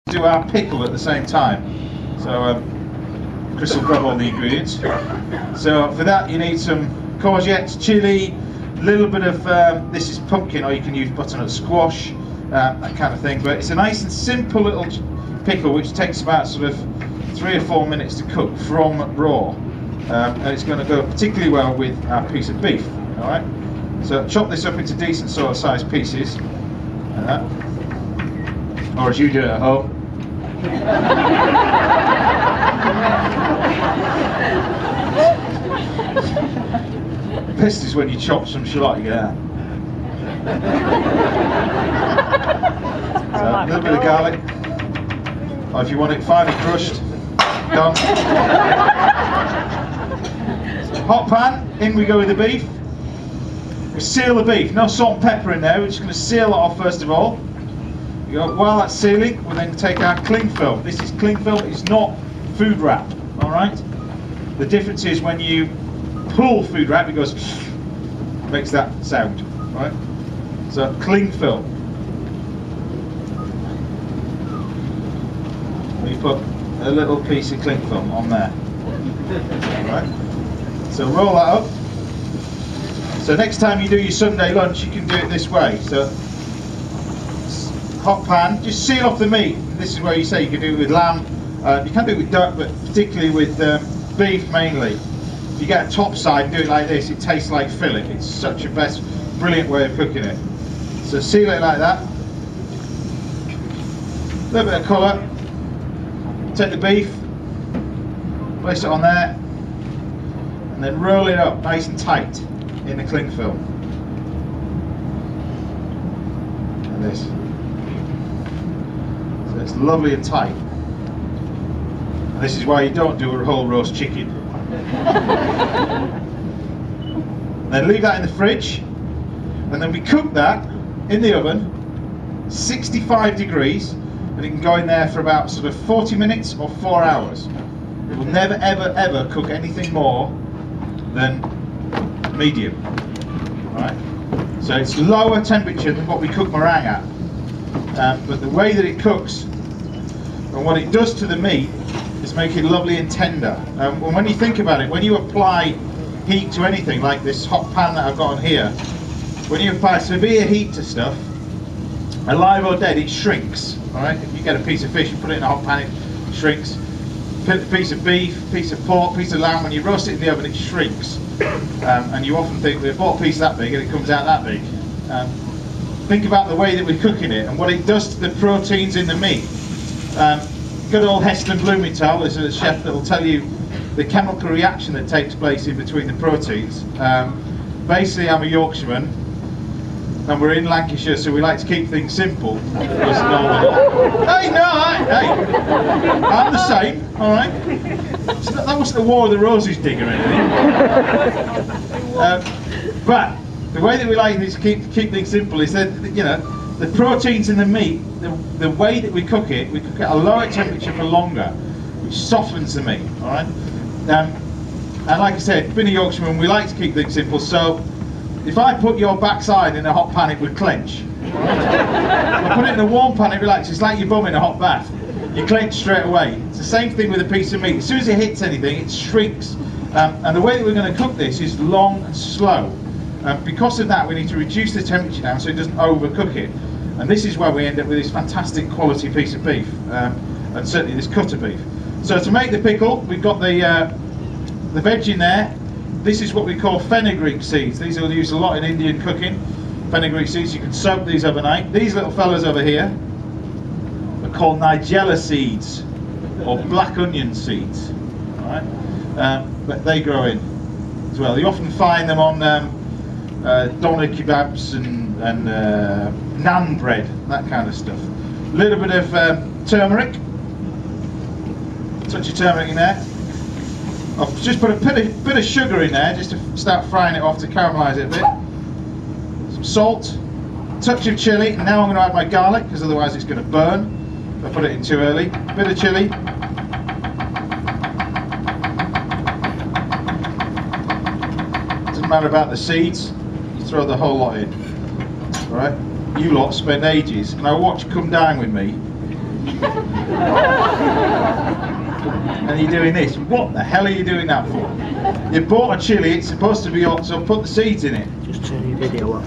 do our pickle at the same time. So Chris will grab all the ingredients. So for that you need some courgettes, chilli, a little bit of this is pumpkin, or you can use butternut squash, that kind of thing. But it's a nice and simple little pickle which takes about sort of 3 or 4 minutes to cook from raw, and it's going to go particularly well with our piece of beef. All right. So chop this up into decent sort of sized pieces, like that. Or as you do it at home. Best is when you chop some shallot, you get that. So a little bit of garlic, or if you want it finely crushed, done. Hot pan, in we go with the beef. We seal the beef, no salt and pepper in there, we're just going to seal it off first of all. While that's sealing, we'll then take our cling film. This is cling film, it's not food wrap, alright? The difference is when you pull food wrap, it goes, makes that sound, right? So cling film. We put a little piece of cling film on there, right? So roll that up. So next time you do your Sunday lunch, you can do it this way. So hot pan, just seal off the meat. This is where you say you can do it with lamb. You can do it with duck, but particularly with beef mainly. If you get a top side and do it like this, it tastes like fillet. It's such a brilliant way of cooking it. So seal it like that. A little bit of colour. Take the beef, place it on there, and then roll it up nice and tight in the cling film. And this. So it's lovely and tight. And this is why you don't do a whole roast chicken. Then leave that in the fridge, and then we cook that in the oven, 65 degrees, and it can go in there for about sort of 40 minutes or 4 hours. It will never ever ever cook anything more than medium. Right? So it's lower temperature than what we cook meringue at, but the way that it cooks and what it does to the meat is make it lovely and tender. And when you think about it, when you apply heat to anything like this hot pan that I've got on here, when you apply severe heat to stuff, alive or dead, it shrinks. All right? If you get a piece of fish and put it in a hot pan, it shrinks. Piece of beef, piece of pork, piece of lamb, when you roast it in the oven, it shrinks. And you often think, we bought a piece that big and it comes out that big. Think about the way that we're cooking it and what it does to the proteins in the meat. Good old Heston Blumenthal is a chef that will tell you the chemical reaction that takes place in between the proteins. Basically, I'm a Yorkshireman, and we're in Lancashire, so we like to keep things simple. Hey, no, hey, I'm the same, all right? So that wasn't the War of the Roses dig or anything. But the way that we like to keep things simple is that, you know, the proteins in the meat, the way that we cook it at a lower temperature for longer, which softens the meat, all right? And like I said, being a Yorkshireman, we like to keep things simple, so if I put your backside in a hot pan, it would clench. Right? If I put it in a warm pan, it relaxes. It's like your bum in a hot bath. You clench straight away. It's the same thing with a piece of meat. As soon as it hits anything, it shrinks. And the way that we're going to cook this is long and slow. Because of that, we need to reduce the temperature down so it doesn't overcook it. And this is where we end up with this fantastic quality piece of beef, and certainly this cut of beef. So to make the pickle, we've got the veg in there. This is what we call fenugreek seeds. These are used a lot in Indian cooking. Fenugreek seeds, you can soak these overnight. These little fellas over here are called nigella seeds, or black onion seeds. All right? But they grow in as well. You often find them on doner kebabs and naan bread, that kind of stuff. A little bit of turmeric. Touch of turmeric in there. I've just put a bit of sugar in there just to start frying it off to caramelise it a bit. Some salt, touch of chilli, and now I'm going to add my garlic because otherwise it's going to burn if I put it in too early. A bit of chilli. Doesn't matter about the seeds, you throw the whole lot in. Alright? You lot spend ages, and I watch Come Down with me. and you're doing this. What the hell are you doing that for? You bought a chili, it's supposed to be hot, so put the seeds in it. Just turn your video up.